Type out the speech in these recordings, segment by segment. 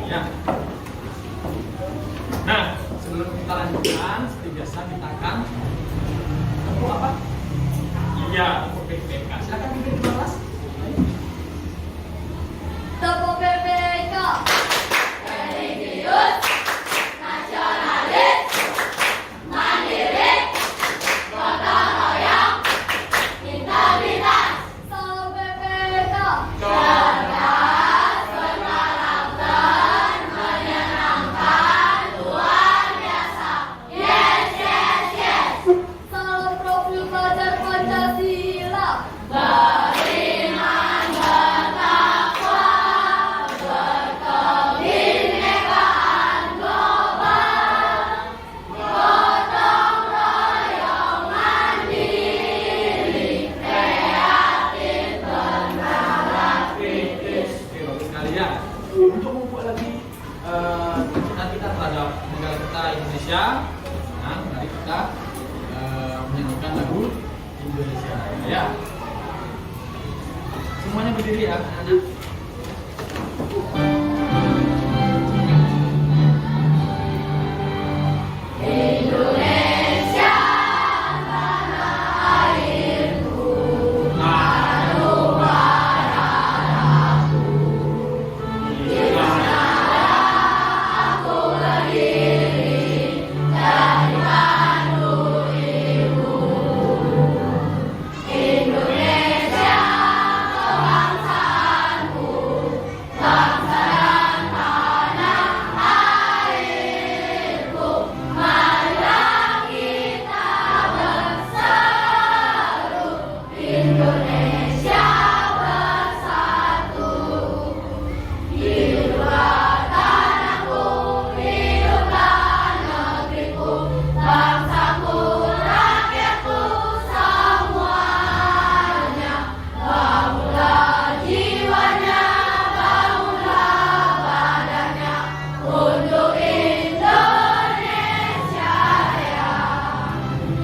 Ya. Nah, sebelum kita lanjutkan, seperti biasa kita akan tepuk apa? Iya, tepuk PPK. Silakan pimpin kelas. Tepuk PPK. Religius, nasionalis, mandiri, gotong royong, integritas. Salam PPK. Cerdas, berkarakter, menyenangkan, luar biasa. Yes, yes, yes. Salam profil pelajar Pancasila. Beriman, bertakwa, berkebinekaan global, gotong royong, mandiri, kreatif, bernalar kritis. Oke, bagus sekali ya. Untuk membuat lagi kecintaan kita terhadap negara kita Indonesia, nah, mari kita menyanyikan lagu Indonesia ya. Semuanya berdiri ya, anak-anak. Indonesia, tanah airku, manusia di sana aku berdiri, dari pandu ibu. Indonesia, kebangsaanku, bangsa dan tanah airku. Marilah kita berseru, Indonesia bersatu. Hiduplah tanahku, hiduplah negeriku, bangsaku, rakyatku semuanya. Bangunlah jiwanya, bangunlah badannya, untuk Indonesia Raya.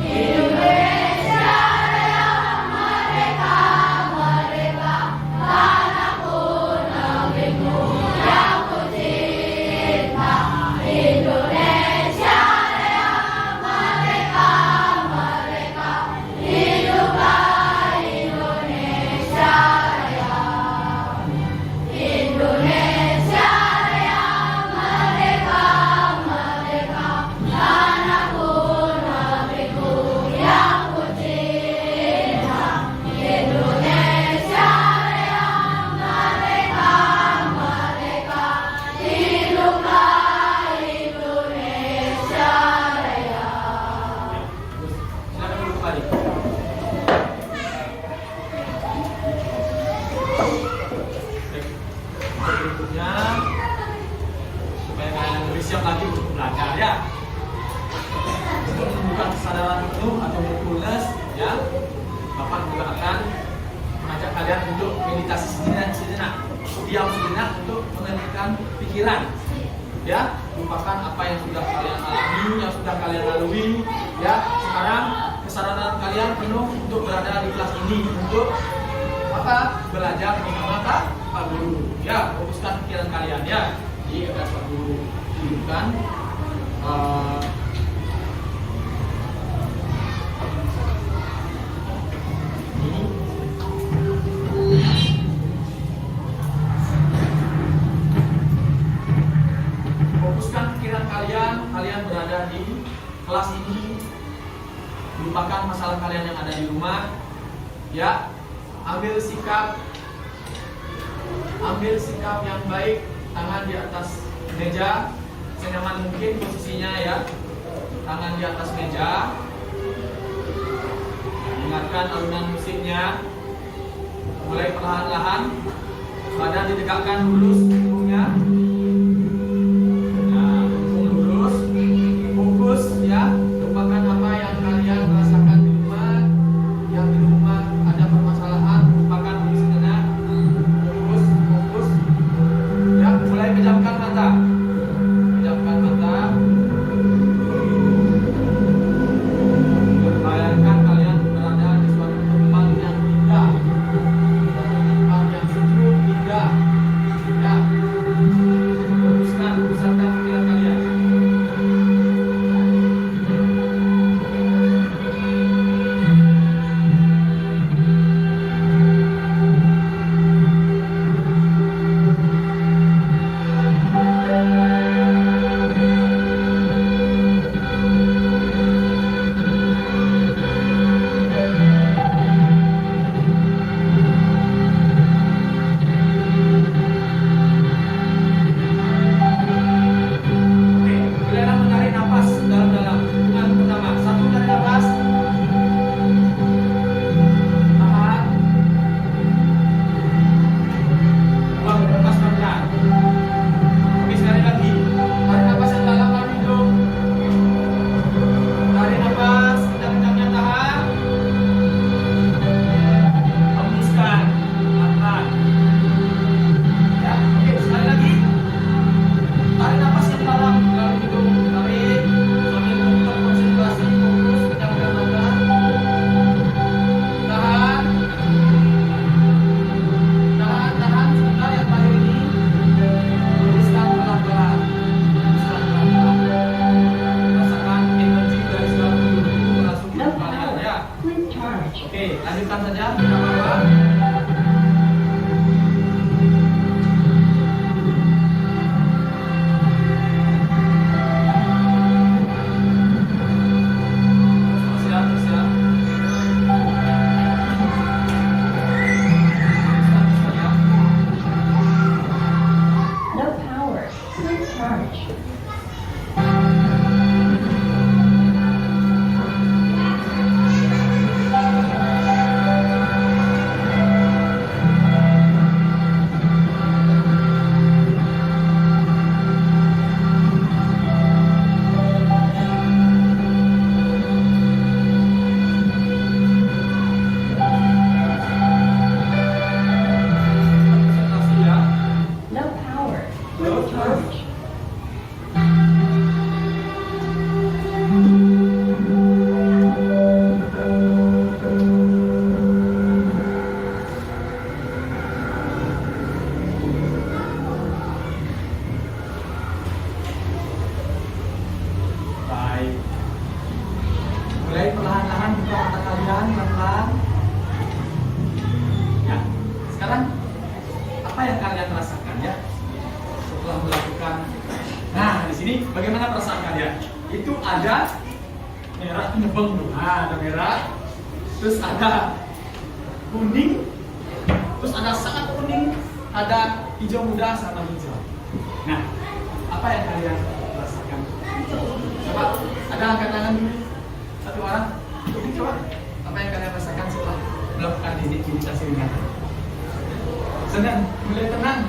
Indonesia Raya, merdeka, merdeka, tanahku, negeriku yang ku cinta. Indonesia Raya, merdeka, merdeka, hiduplah Indonesia Raya. Indonesia Raya, merdeka, merdeka, tanahku, negeriku yang ku cinta. Indonesia Raya, merdeka, merdeka, hiduplah Indonesia Raya. Silakan duduk kembali. Berikutnya, supaya kalian lebih siap lagi untuk belajar ya. Untuk menunjukkan kesadaran penuh atau mindfulness ya, Bapak juga akan mengajak kalian untuk meditasi sejenak, diam sejenak untuk menenangkan pikiran. Ya, lupakan apa yang sudah kalian alami, yang sudah kalian lalui. Ya, sekarang kesadaran kalian penuh untuk berada di kelas ini untuk apa? Belajar bersama Pak Guru. Ya, fokuskan pikiran kalian ya di atas Pak Guru. Hidupkan ini. Fokuskan pikiran kalian, kalian berada di kelas ini. Lupakan masalah kalian yang ada di rumah. Ya, ambil sikap yang baik, tangan di atas meja, senyaman mungkin posisinya ya, tangan di atas meja. Dengarkan alunan musiknya, mulai perlahan-lahan, badan ditegakkan lurus punggungnya. Nah, punggung lurus, fokus ya, lupakan apa yang kalian rasakan di rumah. Yang di rumah ada permasalahan, lupakan dulu sejenak. Fokus, ya, mulai pejamkan mata. Pejamkan mata. Bayangkan kalian berada di suatu tempat yang indah, tempat yang sejuk, indah, ya. ada merah nyebeng tuh. Nah, ada merah. Terus ada kuning. Terus ada sangat kuning, ada hijau muda sama hijau. Nah, apa yang kalian rasakan? Coba, ada angkat tangan dulu. Satu orang. Coba, apa yang kalian rasakan setelah melakukan meditasi ringan? Senang, mulai tenang.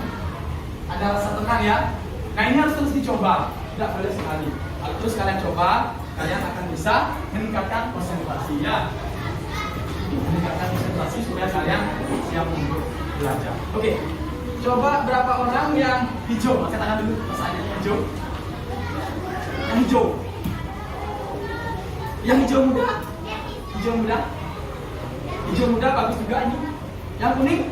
Ada rasa tenang ya. Nah, ini harus terus dicoba, tidak boleh sekali. Kalau terus kalian coba, kalian akan bisa meningkatkan konsentrasi ya. Meningkatkan konsentrasi supaya kalian siap untuk belajar. Oke, coba berapa orang yang hijau? Angkat tangan dulu, rasanya hijau. Yang hijau. Yang hijau muda. Hijau muda. Hijau muda bagus juga ini. Yang kuning.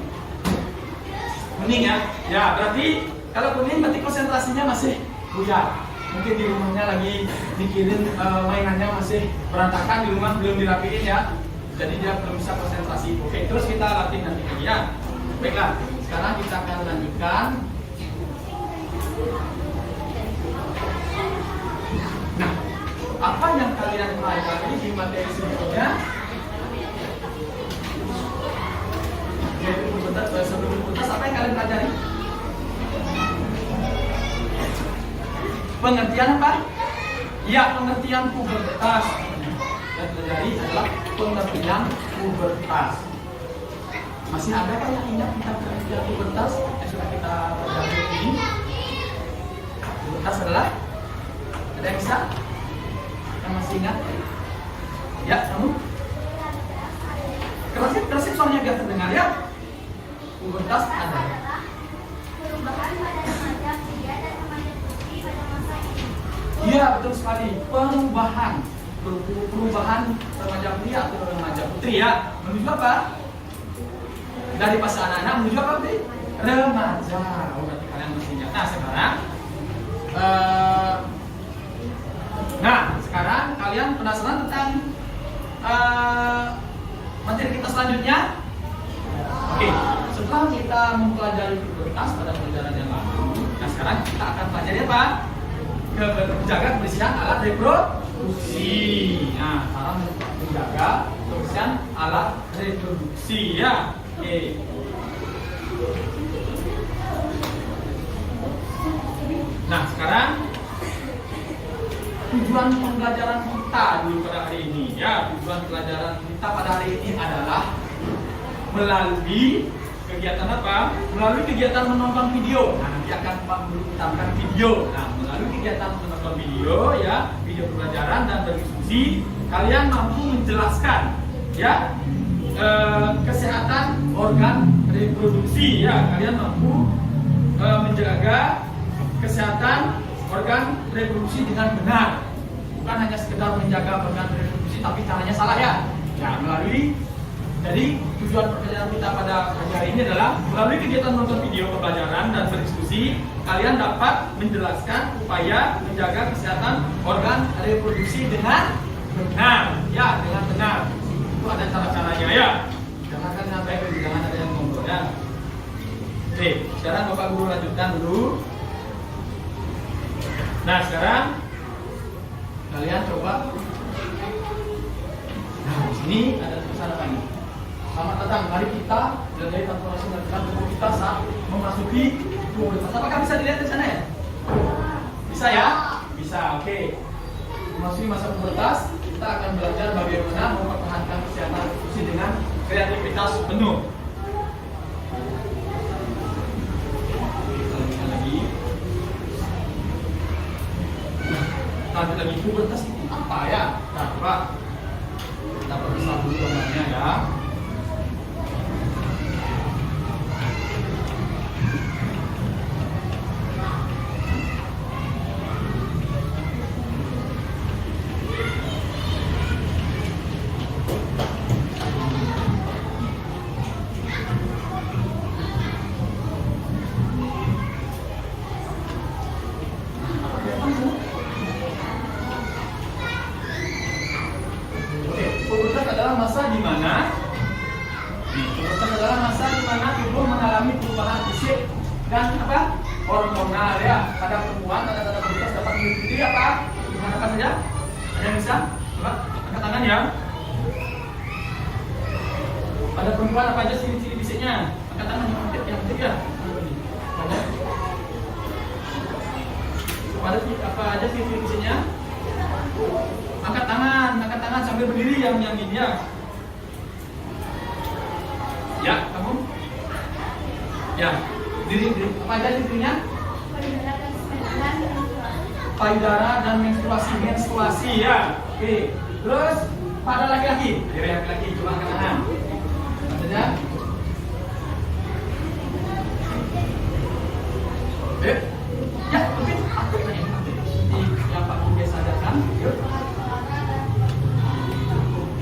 Kuning ya. Ya, berarti kalau kuning berarti konsentrasinya masih buyar. Mungkin di rumahnya lagi mikirin mainannya masih berantakan di rumah, belum dirapiin ya. Jadi dia belum bisa konsentrasi. Oke, terus kita latih nanti lagi ya. Baiklah, sekarang kita akan lanjutkan. Nah, apa yang kalian pelajari di materi sebelumnya? Yaitu pubertas, sebelum pubertas apa yang kalian pelajari? Pengertian apa? Ya, pengertian pubertas. Yang pelajari adalah pengertian pubertas. Masih ada kan yang ingat kita pengertian pubertas yang sudah kita pelajari ini? Pubertas adalah, ada yang bisa? Yang masih ingat? Ya, kamu? Kerasip soalnya biar terdengar ya. Pubertas adalah perubahan pada remaja pria dan remaja putri pada masa ini. iya, betul sekali. Perubahan remaja pria atau remaja putri ya. Menuju apa? Dari fase anak-anak menuju apa berarti? Remaja. Oh, berarti kalian mesti ingat. Nah, sekarang kalian penasaran tentang materi kita selanjutnya? Oke, setelah kita mempelajari pubertas pada pelajaran yang lalu, nah sekarang kita akan pelajari apa? Menjaga kebersihan alat reproduksi. Nah, cara menjaga kebersihan alat reproduksi ya. Oke. Nah, sekarang tujuan pembelajaran kita dulu pada hari ini ya. Tujuan pelajaran kita pada hari ini adalah melalui kegiatan apa? Melalui kegiatan menonton video. Nah, nanti akan Pak Guru tampilkan video. Nah, melalui kegiatan menonton video ya, video pembelajaran dan berdiskusi, kalian mampu menjelaskan ya kesehatan organ reproduksi ya. Kalian mampu menjaga kesehatan organ reproduksi dengan benar. Bukan hanya sekedar menjaga organ reproduksi tapi caranya salah ya. Ya, jadi tujuan pembelajaran kita pada hari ini adalah melalui kegiatan menonton video pembelajaran dan berdiskusi, kalian dapat menjelaskan upaya menjaga kesehatan organ reproduksi dengan benar. Ya, dengan benar. Itu ada cara-caranya ya. Jangan sampai jangan ada yang ngobrol ya. Oke, sekarang Bapak Guru lanjutkan dulu. Nah, sekarang kalian coba. Nah, di sini ada tulisan apa ini? Selamat datang, mari kita belajar transformasi dan tubuh kita saat memasuki pubertas. Apakah bisa dilihat di sana ya? Bisa ya? Bisa, oke. Memasuki masa pubertas, kita akan belajar bagaimana mempertahankan kesehatan reproduksi dengan kreativitas penuh. Kita lanjutkan lagi. Lanjut lagi, pubertas itu apa ya? Nah, coba kita periksa dulu gambarnya ya. Pubertas adalah masa di mana tubuh mengalami perubahan fisik dan apa? Hormonal ya. Pada perempuan tanda-tanda pubertas dapat meliputi apa? Apa saja? Ada yang bisa? Coba angkat tangan ya. Pada perempuan apa aja ciri-ciri fisiknya? Angkat tangan yang aktif ya. Ada? Pada apa aja ciri-ciri fisiknya? Angkat tangan sambil berdiri yang ini ya. Ya, kamu? Ya, diri. Apa aja ciri-cirinya? Payudara dan menstruasi ya. Oke. Terus pada laki-laki, dari laki-laki coba angkat tangan. Saja. Ya, lebih aktif nih. Seperti yang Pak Bung biasa ajarkan. Yuk.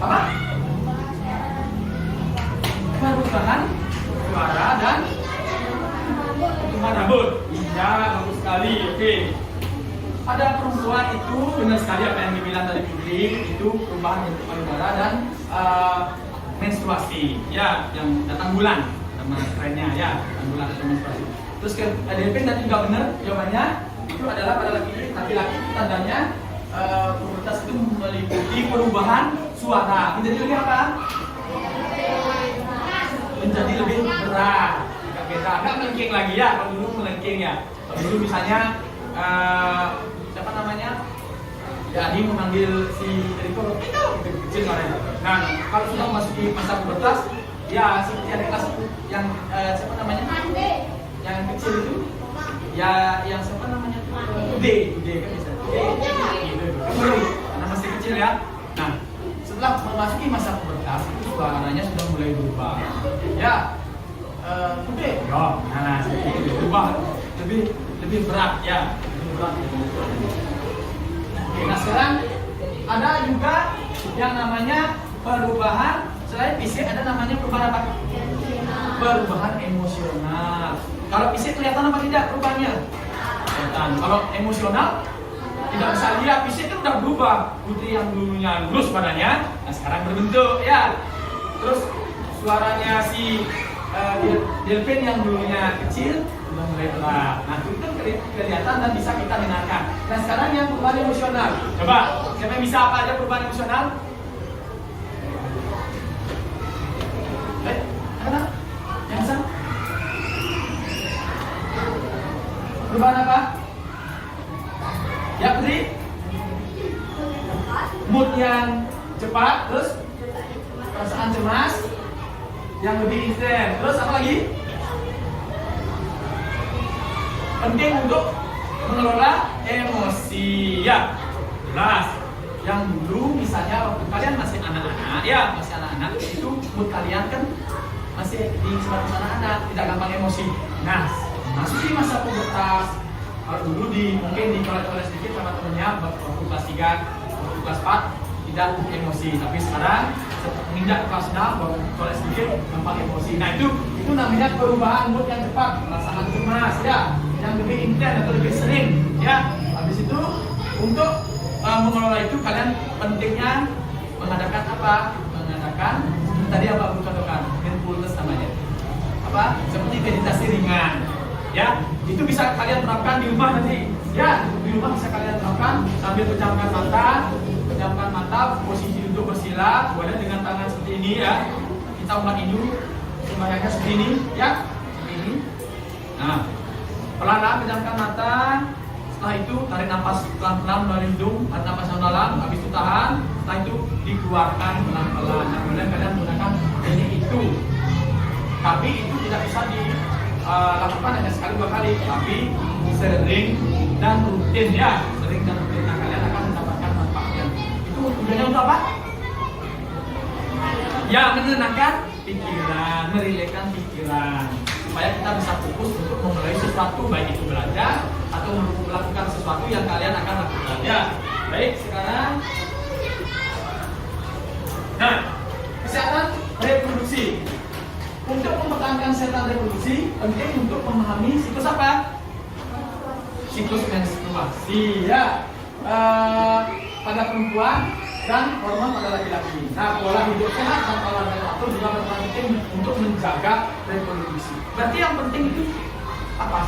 Apa? Perubahan suara dan pertumbuhan rambut. Iya, bagus sekali. Oke. Pada perempuan itu benar sekali apa yang dibilang tadi Putri, itu perubahan bentuk payudara dan menstruasi. Ya, yang datang bulan nama kerennya ya, datang bulan atau menstruasi. Terus ke Delvin tadi juga benar jawabannya itu adalah pada laki-laki tandanya pubertas itu meliputi perubahan suara. Menjadi lebih apa? Menjadi lebih berat. Agak beda, nggak melengking lagi ya. Kalau dulu melengking ya. Kalau dulu misalnya siapa namanya? Ya, dia memanggil si Riko itu kecil suaranya. Nah, kalau sudah memasuki masa pubertas, ya seperti ada kelas yang siapa namanya? Yang kecil itu, ya yang siapa namanya? Ude kan bisa. Gitu. Karena masih kecil ya. Nah, setelah memasuki masa pubertas itu suaranya sudah mulai berubah. Ya, Ude. Nah, seperti itu berubah lebih berat ya. Lebih berat. Nah, sekarang ada juga yang namanya perubahan selain fisik, ada namanya perubahan apa? Perubahan emosional. Kalau fisik kelihatan apa tidak perubahannya? Kelihatan. Kalau emosional tidak bisa lihat, fisik kan udah berubah. Putri yang dulunya lurus badannya, nah sekarang berbentuk ya. Terus suaranya si Delvin yang dulunya kecil sudah mulai berat. Nah, itu kan kelihatan dan bisa kita dengarkan. Nah, sekarang yang perubahan emosional. Coba, siapa yang bisa apa aja perubahan emosional? Ada? Yang bisa? Perubahan apa? Ya, Putri? Mood yang cepat, terus perasaan cemas yang lebih intens. Terus apa lagi? Penting untuk mengelola emosi ya. Jelas. Yang dulu misalnya waktu kalian masih anak-anak ya, masih anak-anak itu mood kalian kan masih di sebatas anak-anak, tidak gampang emosi. Nah, masuk di masa pubertas. Kalau dulu mungkin di kolej-kolej sedikit sama temennya waktu kelas 3, waktu kelas 4 tidak emosi, tapi sekarang menginjak ke kelas 6 baru kolej sedikit gampang emosi. Nah, itu namanya perubahan mood yang cepat, perasaan cemas ya, yang lebih intens atau lebih sering ya. Habis itu untuk mengelola itu kalian pentingnya mengadakan apa? Mengadakan tadi apa aku contohkan, mindfulness namanya. Apa? Seperti meditasi ringan. Ya, itu bisa kalian terapkan di rumah nanti. Ya, di rumah bisa kalian terapkan sambil pejamkan mata, posisi duduk bersila, boleh dengan tangan seperti ini ya. Kita umat Hindu sembahyangnya seperti ini, ya, seperti ini. Nah, pelan-pelan pejamkan mata. Setelah itu tarik nafas pelan-pelan melalui hidung, tarik nafas yang dalam, habis itu tahan. Setelah itu dikeluarkan pelan-pelan. Nah, boleh kalian menggunakan teknik itu. Tapi itu tidak bisa dilakukan hanya sekali 2 kali, tapi sering dan rutin ya, sering dan rutin. Nah, kalian akan mendapatkan manfaatnya. Itu tujuannya untuk apa? Ya, menenangkan pikiran, merilekskan pikiran, supaya kita bisa fokus untuk memulai sesuatu, baik itu belajar atau melakukan sesuatu yang kalian akan lakukan. Ya, baik sekarang. Nah, kesehatan reproduksi. Untuk mempertahankan kesehatan reproduksi, penting untuk memahami siklus apa? Siklus menstruasi ya, pada perempuan dan hormon pada laki-laki. Nah, pola hidup sehat dan olahraga teratur juga berperan penting untuk menjaga reproduksi. Berarti yang penting itu apa?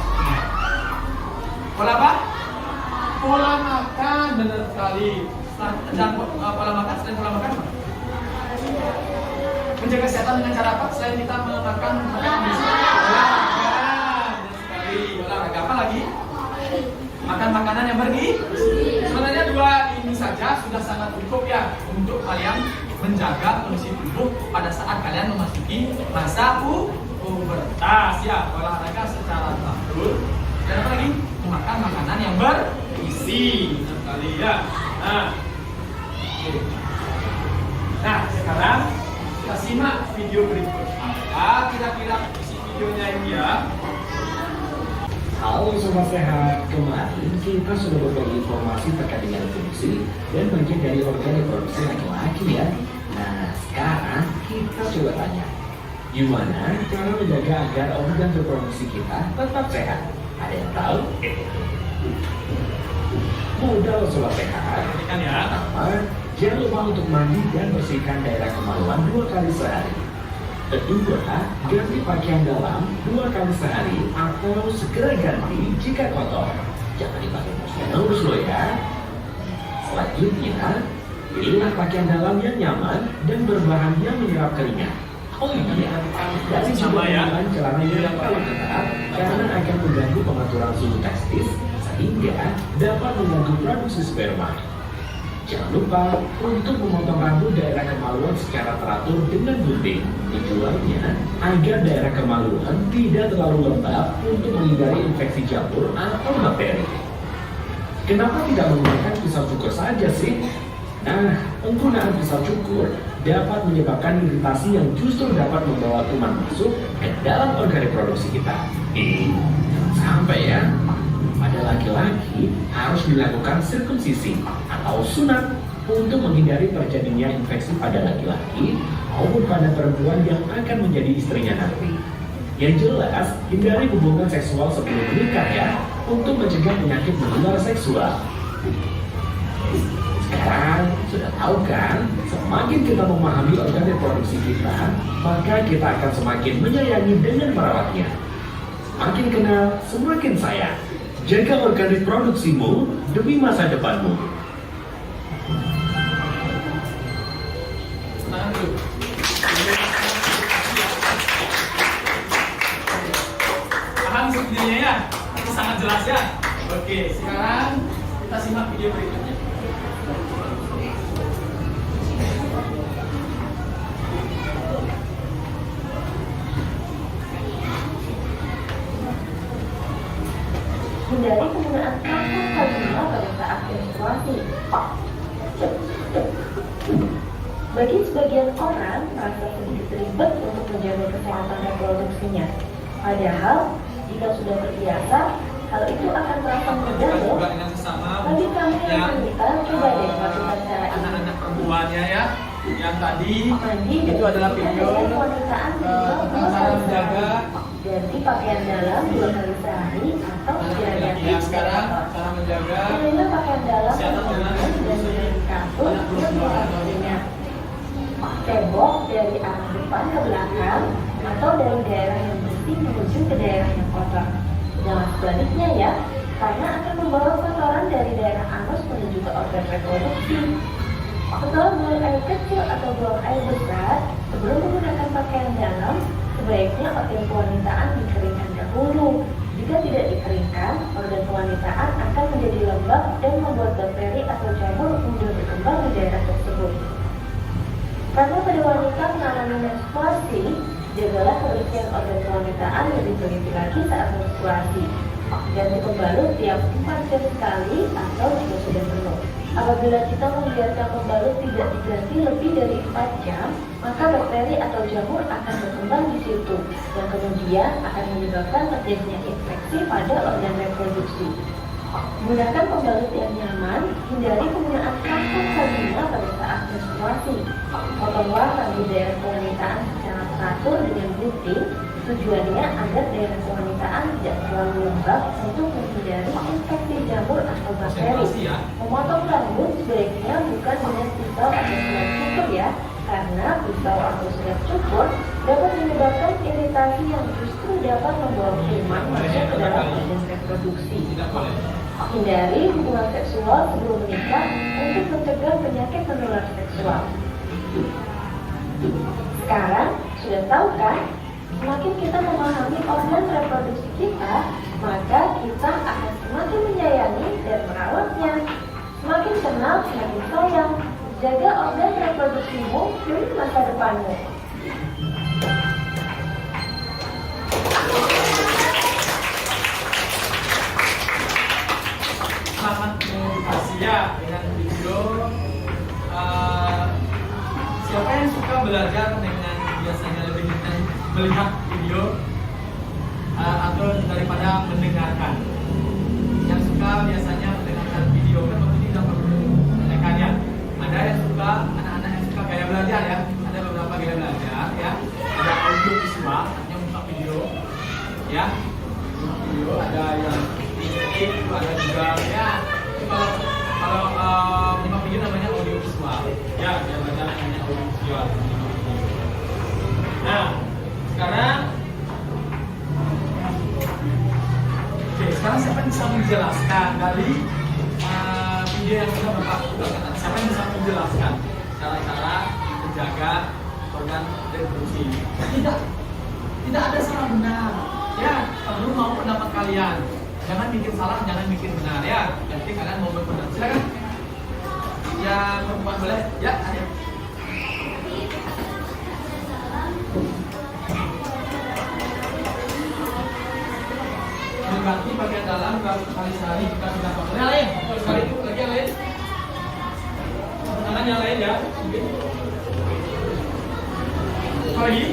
Pola apa? Pola makan, benar sekali. Jangan pola makan, selain pola makan apa? Menjaga kesehatan dengan cara apa? Selain kita makan makanan bergizi, olahraga. Benar sekali. Olahraga apa lagi? Makan makanan yang bergizi. Sebenarnya 2 ini saja sudah sangat cukup ya untuk kalian menjaga kondisi tubuh pada saat kalian memasuki masa pubertas ya. Olahraga secara teratur. Dan apa lagi? Makan makanan yang bergizi. Benar sekali ya. Nah, sekarang kita simak video berikut. Apa kira-kira isi videonya ini ya? Halo Sobat Sehat, kemarin kita sudah berbagi informasi terkait dengan fungsi dan bagian dari organ reproduksi laki-laki ya. Nah, sekarang kita coba tanya, gimana cara menjaga agar organ reproduksi kita tetap sehat? Ada yang tahu? Mudah loh Sobat Sehat. Perhatikan ya. Pertama, jangan lupa untuk mandi dan bersihkan daerah kemaluan 2 kali sehari. Kedua, ganti pakaian dalam 2 kali sehari atau segera ganti jika kotor. Jangan dipakai terus loh ya. Selanjutnya, pilihlah pakaian dalam yang nyaman dan berbahan yang menyerap keringat. Oh iya, dari Sama ya. penggunaan celana yang paling ketat karena akan mengganggu pengaturan suhu testis sehingga dapat mengganggu produksi sperma. Jangan lupa untuk memotong rambut daerah kemaluan secara teratur dengan gunting. Tujuannya agar daerah kemaluan tidak terlalu lembab untuk menghindari infeksi jamur atau bakteri. Kenapa tidak menggunakan pisau cukur saja sih? Nah, penggunaan pisau cukur dapat menyebabkan iritasi yang justru dapat membawa kuman masuk ke dalam organ reproduksi kita. Jangan sampai ya. Pada laki-laki harus dilakukan sirkumsisi atau sunat untuk menghindari terjadinya infeksi pada laki-laki maupun pada perempuan yang akan menjadi istrinya nanti. Yang jelas, hindari hubungan seksual sebelum menikah ya, untuk mencegah penyakit menular seksual. Sekarang sudah tahu kan, semakin kita memahami organ reproduksi kita, maka kita akan semakin menyayangi dengan merawatnya. Semakin kenal, semakin sayang. Jaga organ reproduksimu demi masa depanmu. Tahan dulu. Paham sebenarnya ya? Itu sangat jelas ya? Oke, sekarang kita simak video berikutnya. Hindari penggunaan kata kalimat pada saat menstruasi. Bagi sebagian orang, merasa sedikit ribet untuk menjaga kesehatan reproduksinya. Padahal, jika sudah terbiasa, hal itu akan terasa mudah loh. Juga dengan sesama Bagi kamu yang yang wanita, coba deh lakukan cara ini. anak-anak perempuannya ya. Yang tadi Mandi itu adalah video kewanitaan minimal 2 cara kali menjaga. sehari. Ganti pakaian dalam 2 kali sehari atau tidak ganti Yang sekarang cara menjaga pilihlah pakaian dalam kesehatan yang dengan dan dari kasur anak ke perempuan. kasurnya. Tembok dari arah depan ke belakang atau dari daerah yang bersih menuju ke daerah yang kotor. Jangan sebaliknya ya, karena akan membawa kotoran dari daerah anus menuju ke organ reproduksi. Setelah buang air kecil atau buang air besar, sebelum menggunakan pakaian dalam, sebaiknya organ kewanitaan dikeringkan dahulu. Jika tidak dikeringkan, organ kewanitaan akan menjadi lembab dan membuat bakteri atau jamur mudah berkembang di daerah tersebut. Karena pada wanita mengalami menstruasi, jagalah kebersihan organ kewanitaan lebih teliti lagi saat menstruasi. Ganti pembalut tiap 4 jam sekali atau jika sudah penuh. Apabila kita membiarkan pembalut tidak diganti lebih dari 4 jam, maka bakteri atau jamur akan berkembang di situ, yang kemudian akan menyebabkan terjadinya infeksi pada organ reproduksi. Gunakan pembalut yang nyaman, hindari penggunaan kantong vagina pada saat menstruasi. Potonglah rambut daerah kewanitaan secara teratur dengan gunting. Tujuannya agar daerah kewanitaan tidak terlalu lembab untuk menghindari infeksi jamur atau bakteri. Memotong rambut sebaiknya bukan dengan pisau atau surat cukur ya, karena pisau atau surat cukur dapat menyebabkan iritasi yang justru dapat membawa kuman masuk ke dalam organ reproduksi. Tidak boleh. Hindari hubungan seksual sebelum menikah untuk mencegah penyakit menular seksual. Sekarang sudah tahu kan? Semakin kita memahami organ reproduksi kita, maka kita akan semakin menyayangi dan merawatnya. Semakin kenal, semakin sayang. Jaga organ reproduksimu demi masa depanmu. Selamat mengedukasi ya dengan video. Siapa yang suka belajar dengan biasanya lebih dengan melihat video atau daripada mendengarkan? Yang suka biasanya mendengarkan video kan waktu ini tidak perlu mendengarkannya. Ada yang suka, anak-anak yang suka gaya belajar ya. Ada beberapa gaya belajar ya. Ada audio visual, yang buka video ya. Video ada yang itu ada juga ya. Kalau menyimak video namanya audio visual ya, yang belajar namanya audio visual. Nah, sekarang sekarang siapa yang bisa menjelaskan dari video yang sudah Bapak lakukan? Siapa yang bisa menjelaskan cara-cara menjaga organ reproduksi? Tidak ada salah benar ya, perlu mau pendapat kalian. Jangan bikin salah, jangan bikin benar ya. Nanti kalian mau berpendapat, silakan. Yang perempuan boleh, ya. Ayo. Mengganti bagian dalam kali sehari jika sudah kotor. Yang lain, sekali itu lagi yang lain. Tangan yang lain ya. Lagi.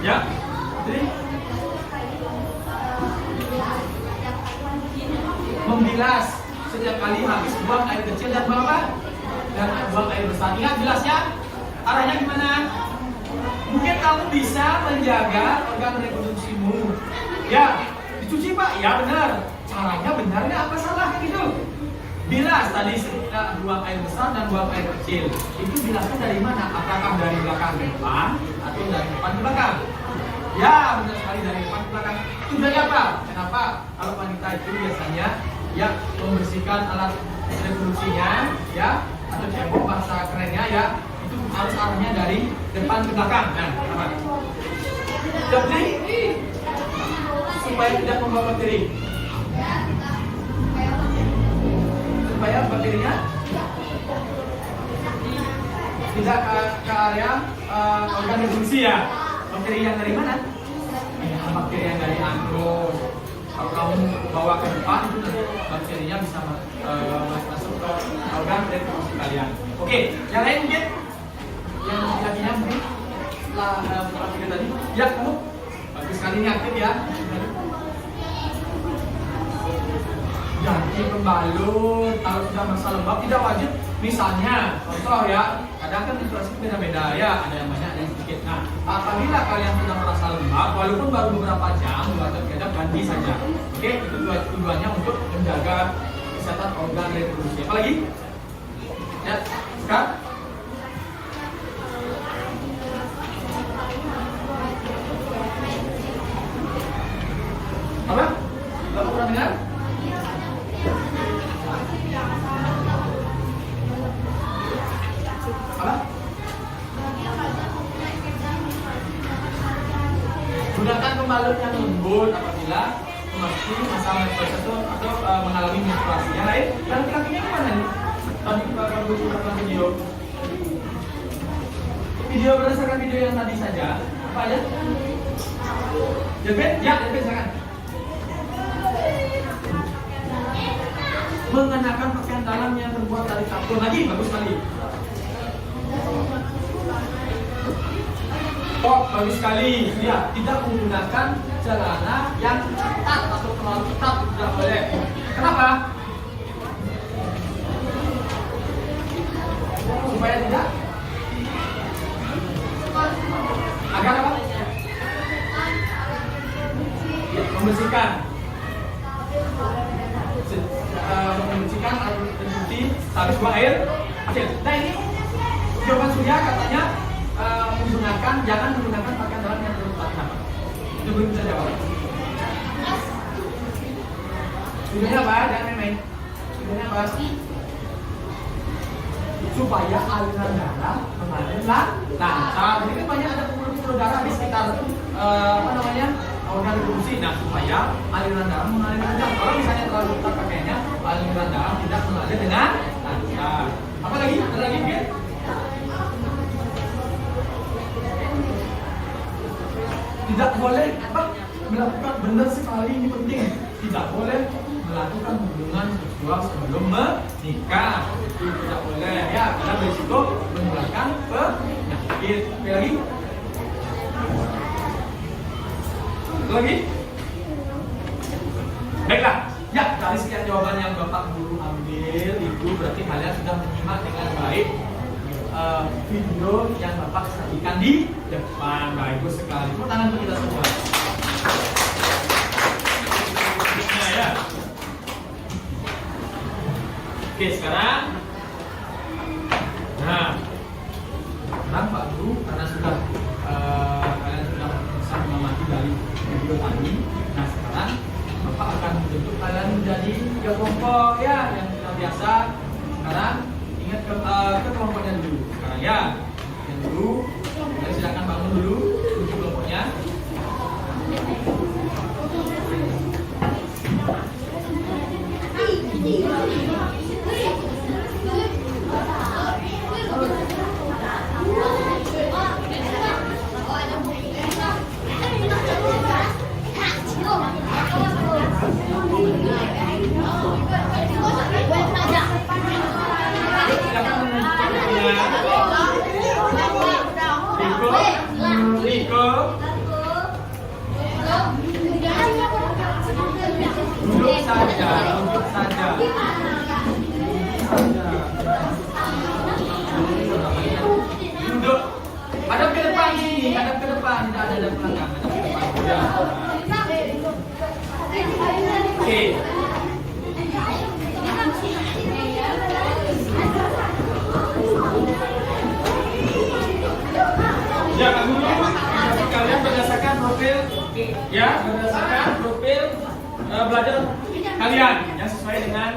Ya. Jadi. Membilas setiap kali habis buang air kecil dan buang apa? Dan buang air besar. Ingat jelasnya? Arahnya gimana? Mungkin kamu bisa menjaga organ reproduksimu. Ya, dicuci Pak? Ya benar. Caranya benarnya apa salah gitu? Bilas tadi kita buang air besar dan buang air kecil. Itu bilasnya dari mana? Apakah dari belakang ke depan atau dari depan ke belakang? Ya, benar sekali dari depan ke belakang. Tujuannya apa? Kenapa? Kalau wanita itu biasanya ya membersihkan alat reproduksinya ya, atau cebok bahasa kerennya ya, itu harus arahnya dari depan ke belakang. Nah, apa? Jadi supaya tidak membawa bakteri, supaya bakterinya tidak ke area organ reproduksi ya. Bakteri yang dari mana? Ya, bakteri yang dari anus. Kalau kamu bawa ke depan itu bakterinya bisa masuk ke organ reproduksi kalian. Oke, yang lain mungkin yang lakinya mungkin setelah video tadi. Ya, kamu bagus sekali ini aktif ya. Ganti pembalut kalau sudah masa lembab tidak wajib. Misalnya, contoh ya, kadang kan menstruasi beda-beda ya, ada yang banyak, ada yang sedikit. Nah, apabila kalian sudah merasa lembab, walaupun baru beberapa jam, 2 jam kadang ganti saja. Oke, itu tujuannya untuk menjaga kesehatan organ reproduksi. Apalagi? Ya, sekarang. Apa? Bapak pernah dengar? Apa? Gunakan pembalut yang lembut apabila memasuki masa menstruasi atau mengalami menstruasi. Yang lain, laki-lakinya gimana nih? Tadi kita akan beberapa video. Video berdasarkan video yang tadi saja. Apa aja? Jepit? Ya, jepit silakan. Mengenakan pakaian dalam yang terbuat dari karton lagi, bagus sekali. Oh, bagus sekali. Ya, tidak menggunakan celana yang ketat atau terlalu ketat, tidak boleh. Kenapa? Supaya tidak agar apa? Ya, membersihkan. Membersihkan air reproduksi habis buang air kecil. Nah ini jawaban Surya katanya jangan menggunakan pakaian dalam yang terlalu ketat. Itu belum bisa jawab. Tujuannya apa? Jangan main-main. Tujuannya apa? Supaya aliran darah mengalir lancar. Jadi kan banyak ada pembuluh darah di sekitar organ reproduksi. Nah, supaya aliran darah mengalir lancar. Kalau misalnya terlalu ketat pakainya, aliran darah tidak mengalir dengan lancar. Apa lagi? Ada lagi mungkin? Tidak boleh melakukan, benar sekali ini penting. Tidak boleh melakukan hubungan seksual sebelum menikah. Itu tidak boleh ya, karena berisiko menularkan penyakit. Oke, lagi? Lagi? Baiklah. Ya, dari sekian jawaban yang Bapak Guru ambil itu berarti kalian sudah menyimak dengan baik video yang Bapak sajikan di depan. Bagus sekali. Tepuk tangan untuk kita semua. Ya. Oke, sekarang Pak Guru karena sudah kalian sudah bisa mengamati dari video tadi. Nah, sekarang Bapak akan membentuk kalian menjadi 3 kelompok ya yang sudah biasa. Sekarang ingat ke kelompoknya dulu. Sekarang ya, yang dulu, silakan bangun dulu untuk kelompoknya. Duduk saja. Duduk. Hadap ke depan sini, hadap ke depan, tidak ada belakang, hadap ke depan. Ya. Oke. Ya, Kak Guru, kalian berdasarkan profil, ya, berdasarkan profil belajar kalian, yang sesuai dengan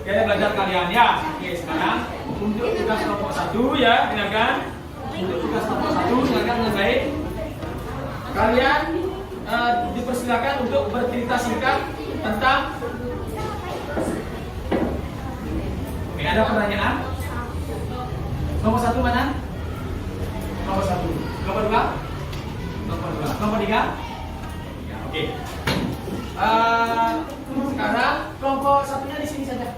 gaya belajar kalian, ya. Oke, sekarang untuk tugas kelompok 1, ya, silakan. Untuk tugas kelompok 1, silakan dengan baik. Kalian dipersilakan untuk bercerita singkat tentang. Oke, ada pertanyaan? Kelompok 1 mana? Kelompok 1. Kelompok 2? Kelompok 2. Kelompok 3? Ya, oke. Sekarang kelompok 1-nya di sini saja.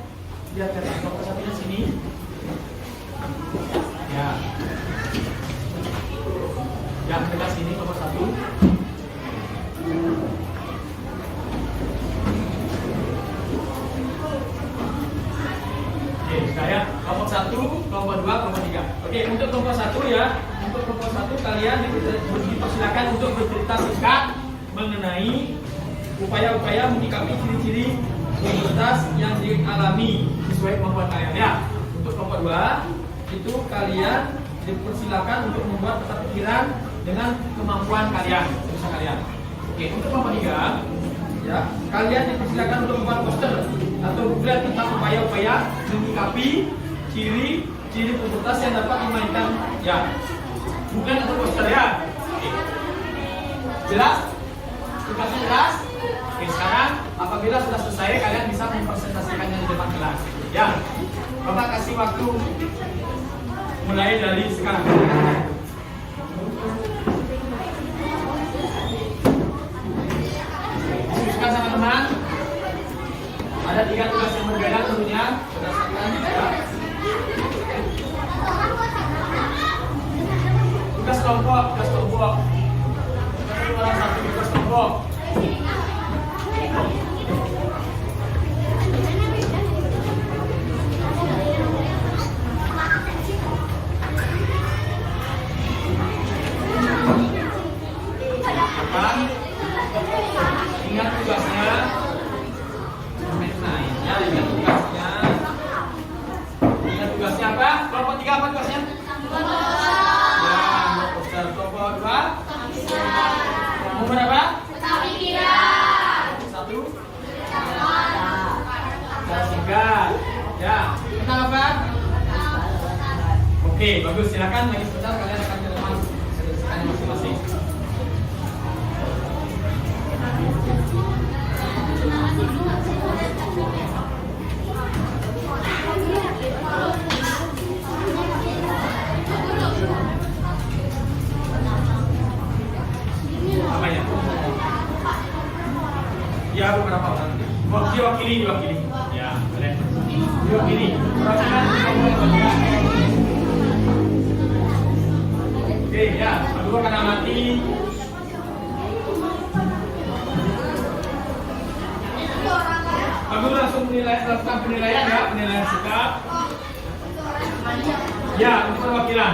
Lihat ya, kelompok 1-nya di sini. Ya. Yang dekat sini kelompok 1. Oke, saya kelompok 1, kelompok 2, kelompok 3. Oke, untuk kelompok 1 ya. Untuk kelompok 1 kalian dipersilakan untuk bercerita singkat mengenai upaya-upaya menyikapi ciri-ciri pubertas yang dialami sesuai kemampuan kalian ya. Untuk kelompok 2 itu kalian dipersilakan untuk membuat peta pikiran dengan kemampuan kalian, usaha kalian. Oke, untuk kelompok 3 ya, kalian dipersilakan untuk membuat poster atau buku tentang upaya-upaya menyikapi ciri-ciri pubertas yang dapat dimainkan ya. Bukan atau poster ya. Oke. Jelas? Tugasnya jelas? Oke, sekarang apabila sudah selesai kalian bisa mempresentasikannya di depan kelas. Ya. Bapak kasih waktu mulai dari sekarang. Diskusikan sama teman. Ada 3 tugas yang berbeda tentunya berdasarkan ya. Tugas kelompok. Orang satu tugas kelompok. Ingat tugasnya. Ingat tugasnya. tentang apa? Oke, bagus. Silakan lagi sebentar kalian akan ke depan selesaikan masing-masing. Apa ya? Ya, beberapa orang. Diwakili. Ya, boleh. Diwakili. Oke, ya. Lalu akan amati. Lalu langsung lakukan penilaian ya, penilaian sikap. Ya, untuk perwakilan.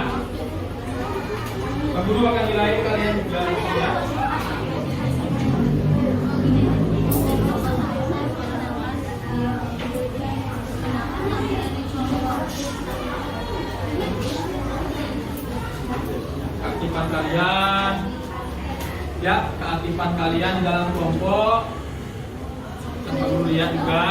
Pak Guru akan nilai kalian juga. Ya. Keaktifan kalian, ya, keaktifan kalian dalam kelompok. Yang Pak Guru lihat juga.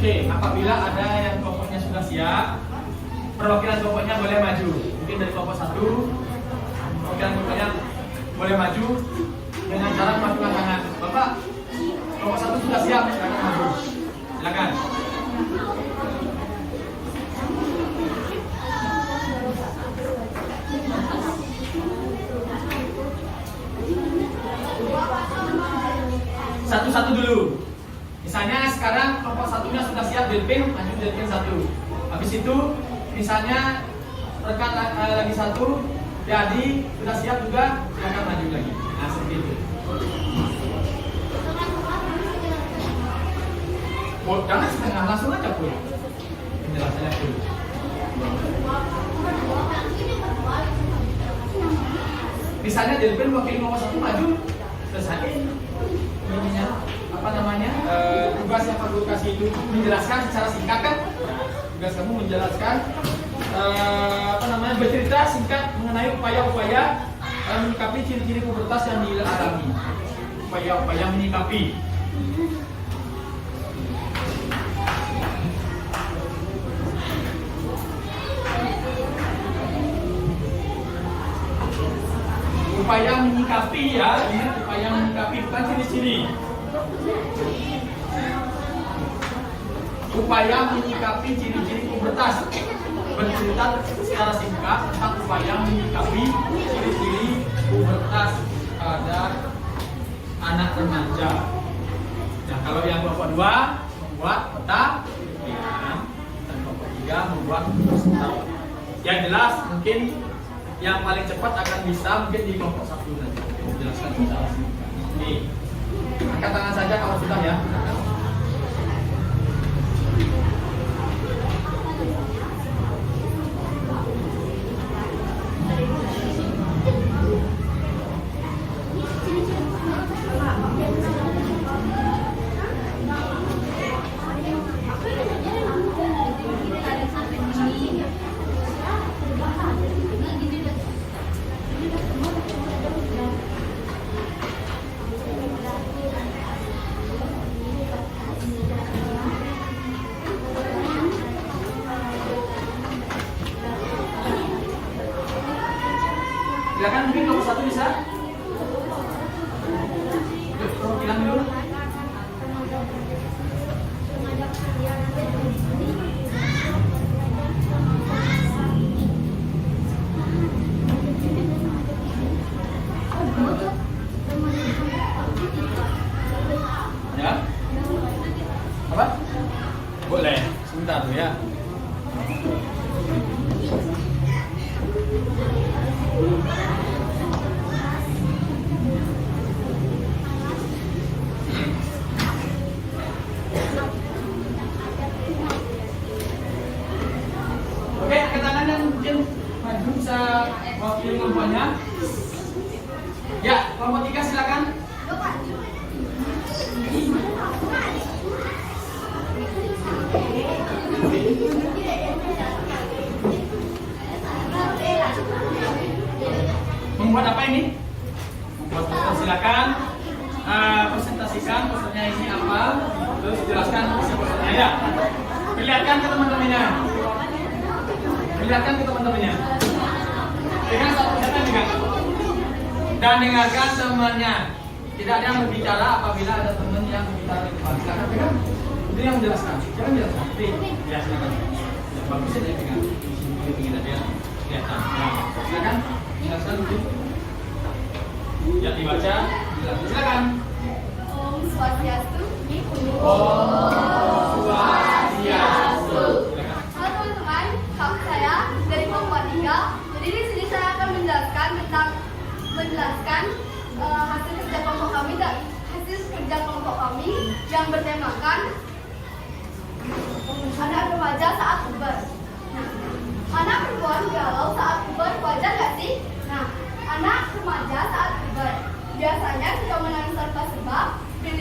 Oke, apabila ada yang kelompoknya sudah siap, perwakilan kelompoknya boleh maju. Mungkin dari kelompok 1, perwakilan kelompoknya boleh maju dengan cara memajukan tangan. Bapak, kelompok 1 sudah siap, silakan maju. Silakan. Satu-satu dulu. Misalnya sekarang kelompok 1-nya sudah siap Delpin, maju Delpin 1. Habis itu misalnya rekan lagi 1, jadi sudah siap juga, silakan maju lagi. Nah, seperti itu. Jangan setengah, langsung aja pun. Penjelasannya dulu. Misalnya Delpin wakil kelompok 1 maju, selesai. Tugas yang Pak Guru kasih itu menjelaskan secara singkat kan? Tugas kamu menjelaskan bercerita singkat mengenai upaya-upaya menyikapi ciri-ciri pubertas yang dialami. Upaya-upaya menyikapi. Upaya menyikapi ya, ini upaya menyikapi bukan ciri-ciri. Upaya menyikapi ciri-ciri pubertas. Bercerita secara singkat tentang upaya menyikapi ciri-ciri pubertas pada anak remaja. Nah, kalau yang kelompok 2 membuat peta, dan kelompok 3 membuat peta. Yang jelas mungkin yang paling cepat akan bisa mungkin di kelompok 1 nanti menjelaskan secara singkat. Nih, angkat tangan saja kalau sudah ya. satu bisa? Yuk, perwakilan dulu. Ya? Apa? Boleh, sebentar tuh ya. Oke, angkat tangan dan mungkin maju bisa wakili kelompoknya. Ya, kelompok 3 silakan. Membuat apa ini? Membuat poster, silakan. Presentasikan posternya ini apa, terus jelaskan isi posternya ya. Perlihatkan ke teman-temannya. Perlihatkan ke teman-temannya. Pegang satu siapa yang pegang? Dan dengarkan temannya. Tidak ada yang berbicara apabila ada teman yang berbicara di depan. Silakan pegang. Itu yang menjelaskan. Jangan jelaskan. Ya silakan. Ya, bagus ya pegang. Ini pingin aja kelihatan. Nah, silakan. Jelaskan dulu. Ya dibaca. Silakan. Om Swastiastu. Om Swastiastu. Halo teman-teman, kamu saya dari kelompok 3. Jadi di sini saya akan menjelaskan hasil kerja kelompok kami yang bertemakan anak remaja saat puber. Nah, anak perempuan galau saat puber wajar nggak sih? Nah, anak remaja saat puber biasanya suka menangis tanpa sebab, dan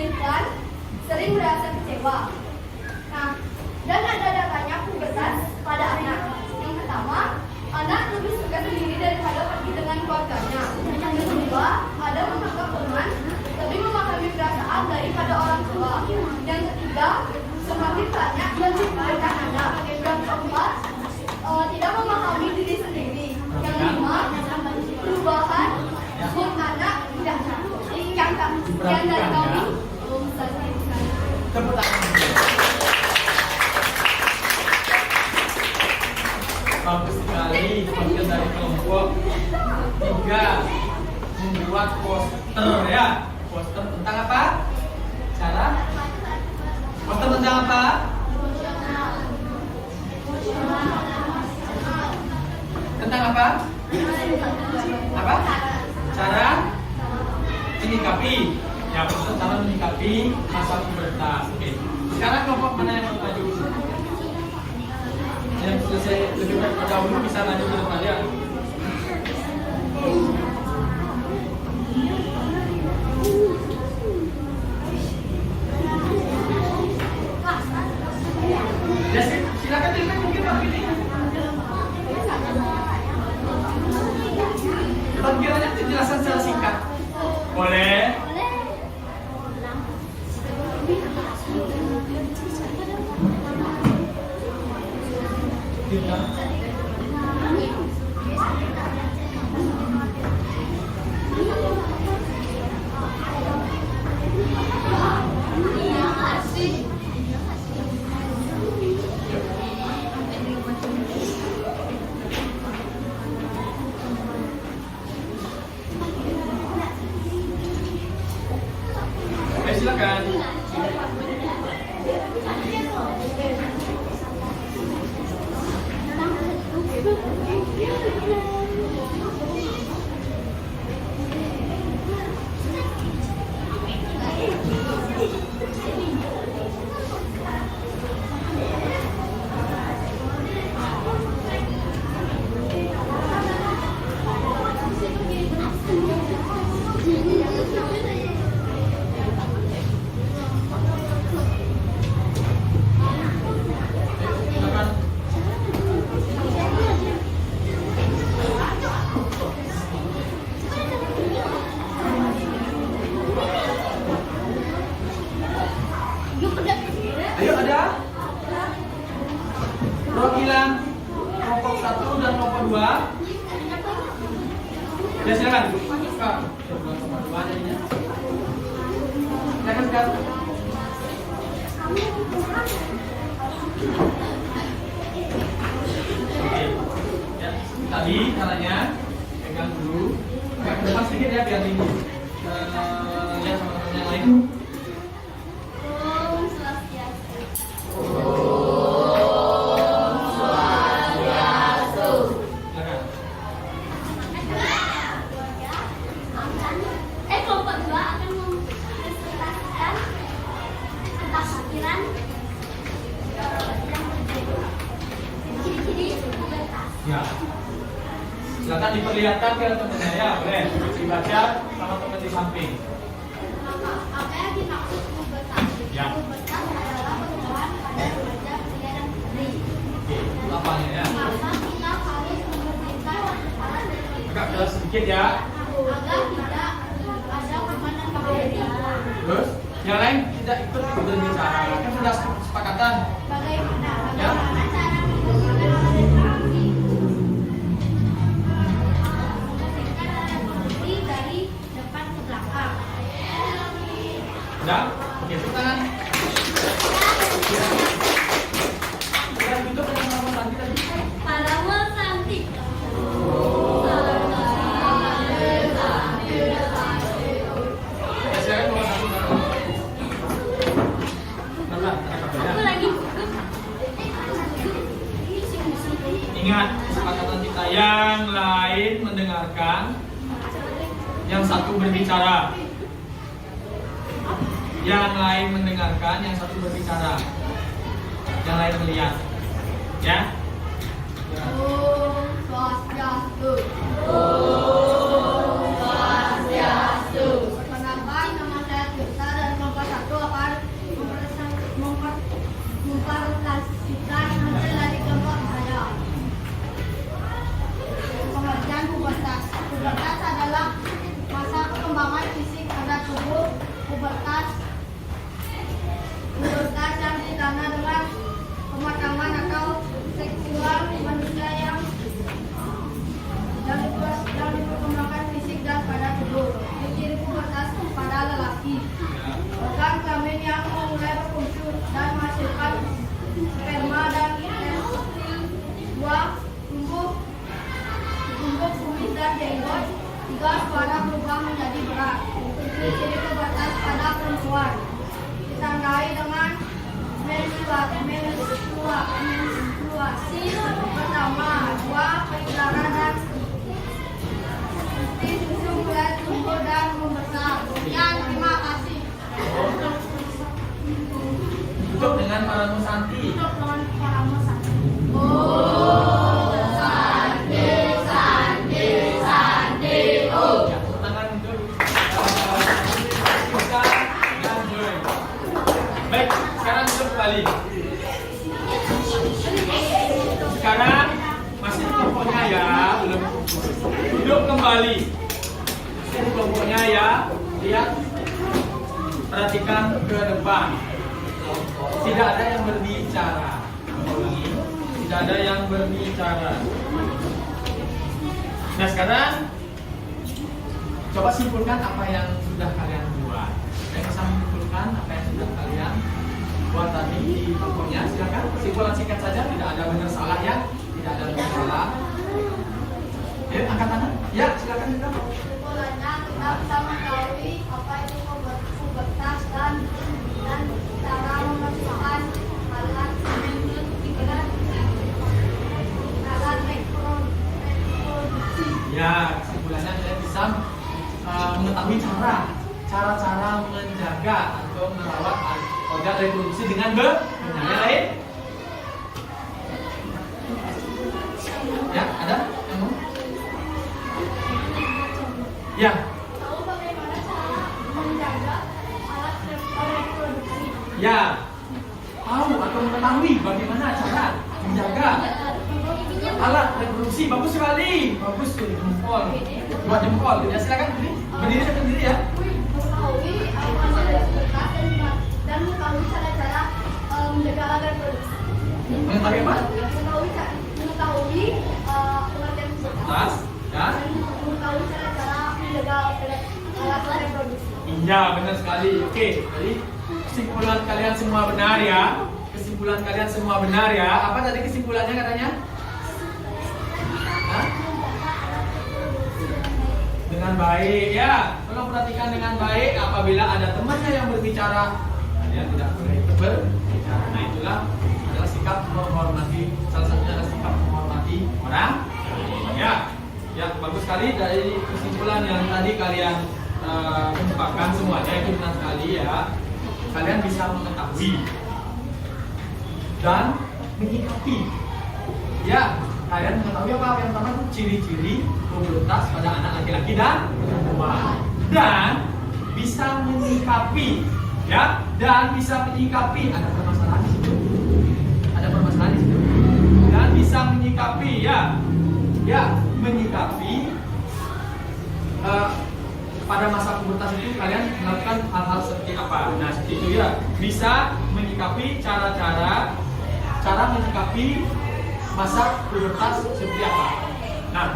sering merasa kecewa. Nah, dan ada datanya pubertas pada anak. Yang pertama, anak lebih suka sendiri daripada pergi dengan keluarganya. Yang kedua, ada menganggap teman lebih memahami perasaan daripada orang tua. Yang ketiga, semakin banyak yang diberikan anak. Yang keempat, tidak memahami diri sendiri. Yang lima, perubahan mood anak tidak yang dari kami. Tepuk tangan. Bagus sekali, bagian dari kelompok 3 membuat poster ya. Poster tentang apa? Cara? Poster tentang apa? Tentang apa? Apa? Cara menyikapi. Ya, poster cara menyikapi masa pubertas. Oke. Sekarang kelompok mana yang mau maju? Yang selesai lebih baik dahulu bisa lanjut ke depan ya. Ya silakan cerita mungkin Pak ini. Tampilannya penjelasan secara singkat. Boleh? Silakan. suka hubungan kemaluan jadinya. Silakan sekarang. Oke. Ya, tadi caranya pegang dulu. Agak ke depan sedikit ya biar ini. Lihat sama teman yang lain. Om Swastiastu. Silakan. Kelompok 2 akan mempresentasikan tentang pikiran yang berbeda. Ciri-ciri pubertas. Ya. Silakan diperlihatkan ke temannya ya, boleh dibaca sama teman di samping. Apa yang dimaksud pubertas? Ya. Pubertas adalah perubahan pada remaja pria dan putri. Oke, itu apanya ya? Maka kita harus memperhatikan alat Agak keras sedikit ya. agar tidak ada korban dan bahaya. Terus, yang lain tidak ikut berbicara. Kan sudah sepakatan. Bagaimana Ya. cara memperhatikan reproduksi dari depan ke belakang? Sudah? Oke, tepuk tangan. Sudah tutup dengan nama Santi tadi. Parawal cantik. Ya, silakan bawa satu satu. Pelan-pelan, ada Aku kabelnya. lagi. Ingat, kesepakatan kita yang lain mendengarkan, yang satu berbicara. Yang lain mendengarkan, yang satu berbicara. Yang lain melihat. Ya? Om Swastiastu. Perkenalkan, nama saya Tirta dan kelompok 1 akan mempresentasikan hasil dari kelompok saya. Pengertian pubertas. Pubertas adalah masa perkembangan fisik pada tubuh. Pubertas yang ditanda dengan pematangan atau seksual manusia yang diperkembangkan fisik dan pada tubuh. Ciri pubertas pada lelaki. Organ kelamin yang mulai berfungsi dan menghasilkan sperma dan testis. 2. Tumbuh kumis dan jenggot. 3. Suara berubah menjadi berat. Ciri pubertas pada perempuan ditandai dengan menstruasi pertama, 2. Peredaran dan susu mulai tumbuh dan membesar. Sekian, terima kasih. Tutup dengan Paramo Santi. Untuk teman para musa. Ya, tepuk tangan untuk Tirta dan Joy. Baik, sekarang duduk kembali. Sekarang masih di kelompoknya ya, belum duduk kembali. Masih di kelompoknya ya, lihat, perhatikan ke depan. Tidak ada yang berbicara. Ulangi, tidak ada yang berbicara. Nah sekarang coba simpulkan apa yang sudah kalian buat. Yang bisa menyimpulkan apa yang sudah kalian buat tadi di kelompoknya, silakan kesimpulan singkat saja, tidak ada benar salah ya, tidak ada benar salah. Ya, angkat tangan. Ya, silakan juga. Kesimpulannya, kita bisa mengetahui apa itu pubertas dan cara memasukkan alat reproduksi. Ya, kesimpulannya kalian bisa mengetahui cara-cara menjaga atau merawat organ reproduksi dengan benar. Yang lain? Ya, ada yang mau? Ya, Tahu bagaimana cara menjaga alat reproduksi. ya. Tahu atau mengetahui bagaimana cara menjaga alat reproduksi. Bagus sekali. Bagus tuh, jempol. Dua jempol. Ya, silakan berdiri sendiri ya. Mengetahui hasil dari pubertas dan mengetahui cara-cara menjaga alat reproduksi. Mengetahui apa? Mengetahui pengertian pubertas Tas, ya. dan mengetahui cara-cara menjaga alat reproduksi. Iya, benar sekali. Oke, jadi kesimpulan kalian semua benar ya. Kesimpulan kalian semua benar ya. Apa tadi kesimpulannya katanya? Hah? Dengan baik ya. Tolong perhatikan dengan baik. Apabila ada temannya yang berbicara, kalian tidak boleh berbicara. Nah, itulah adalah sikap menghormati. Salah satunya adalah sikap menghormati orang. Ya, ya bagus sekali dari kesimpulan yang tadi kalian ungkapkan semuanya itu benar sekali ya. Kalian bisa mengetahui dan menyikapi. Ya, kalian mengetahui apa yang pertama itu ciri-ciri pubertas pada anak laki-laki dan perempuan. Dan bisa menyikapi, ya, dan bisa menyikapi. Ada permasalahan di situ. Ada permasalahan di situ. Dan bisa menyikapi, ya, ya, menyikapi. Pada masa pubertas itu kalian melakukan hal-hal seperti apa? Nah, seperti itu ya. Bisa menyikapi cara menyikapi masa pubertas seperti apa. Nah,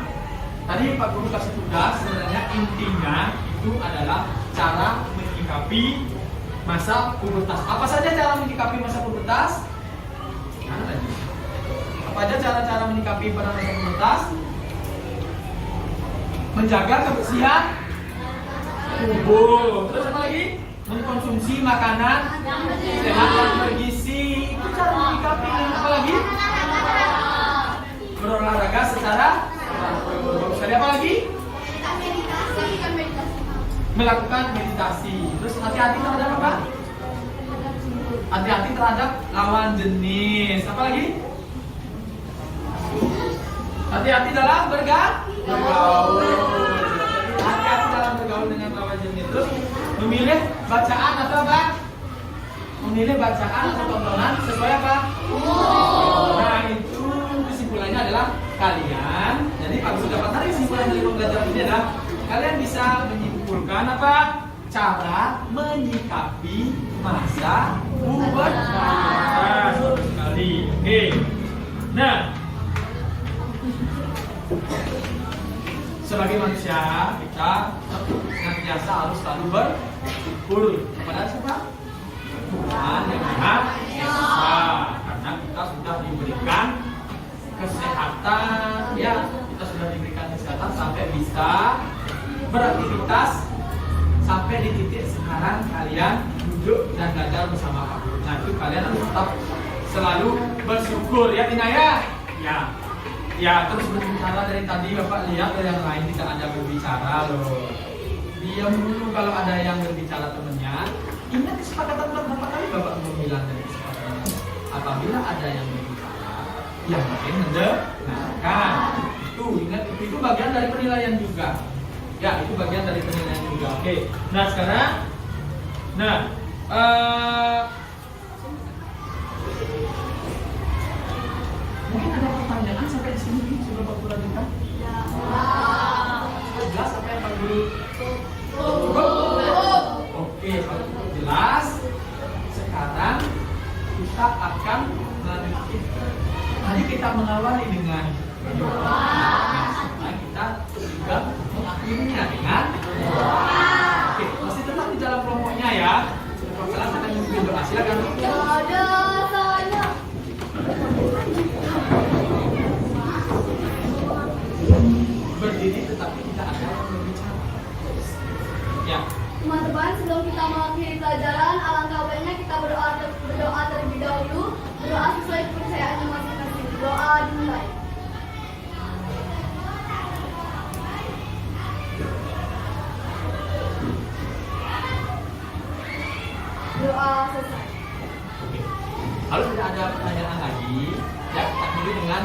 tadi Pak Guru kasih tugas, sebenarnya intinya itu adalah cara menyikapi masa pubertas. Apa saja cara menyikapi masa pubertas? Mana lagi? Apa aja cara-cara menyikapi pada masa pubertas? Menjaga kebersihan tubuh. Terus apa lagi? Mengkonsumsi makanan sehat dan bergizi. Itu cara menyikapi. Apa lagi? Berolahraga secara teratur. Apa lagi? Melakukan meditasi. Terus hati-hati terhadap apa? Hati-hati terhadap lawan jenis. Apa lagi? Hati-hati dalam bergaul. Hati-hati dalam bergaul dengan lawan jenis. Terus memilih bacaan atau apa? Memilih bacaan atau tontonan sesuai apa? Nah, itu kesimpulannya adalah kalian. Jadi Pak Guru dapat tarik kesimpulan dari pembelajaran ini adalah kalian bisa menyimpulkan apa? Cara menyikapi masa pubertas. Sekali. Oke. Nah, sebagai manusia kita senantiasa harus selalu bersyukur kepada siapa? Tuhan yang Maha Esa, karena kita sudah diberikan kesehatan, ya, kita sudah diberikan kesehatan sampai bisa beraktivitas sampai di titik sekarang kalian duduk dan belajar bersama Pak Guru. Nah, itu kalian harus tetap selalu bersyukur ya, Tina ya. Ya. Ya, terus berbicara dari tadi Bapak lihat yang lain tidak ada berbicara loh. Diam dulu kalau ada yang berbicara temennya. Ingat kesepakatan berapa kali Bapak bilang dari kesepakatan. Apabila ada yang berbicara, yang lain mendengarkan. Itu ingat, itu bagian dari penilaian juga. Ya, itu bagian dari penilaian juga. Oke. Nah, sekarang mungkin ada pertanyaan sampai di sini sudah Pak Guru lanjutkan? Ya. Jelas apa yang Pak Guru? Oke, Pak Guru jelas. Sekarang kita akan melanjutkan. Tadi kita mengawali dengan doa. Nah, kita juga mengakhirinya dengan doa. Oke, masih tetap di dalam kelompoknya ya. Kalau kalian akan memimpin doa, silakan. Berdiri tetapi tidak ada yang berbicara. Ya. Teman-teman, sebelum kita mengakhiri pelajaran, alangkah baiknya kita berdoa terlebih dahulu. Berdoa sesuai kepercayaannya masing-masing. Doa dimulai. Doa selesai. Oke. Kalau tidak ada pertanyaan lagi, ya kita akhiri dengan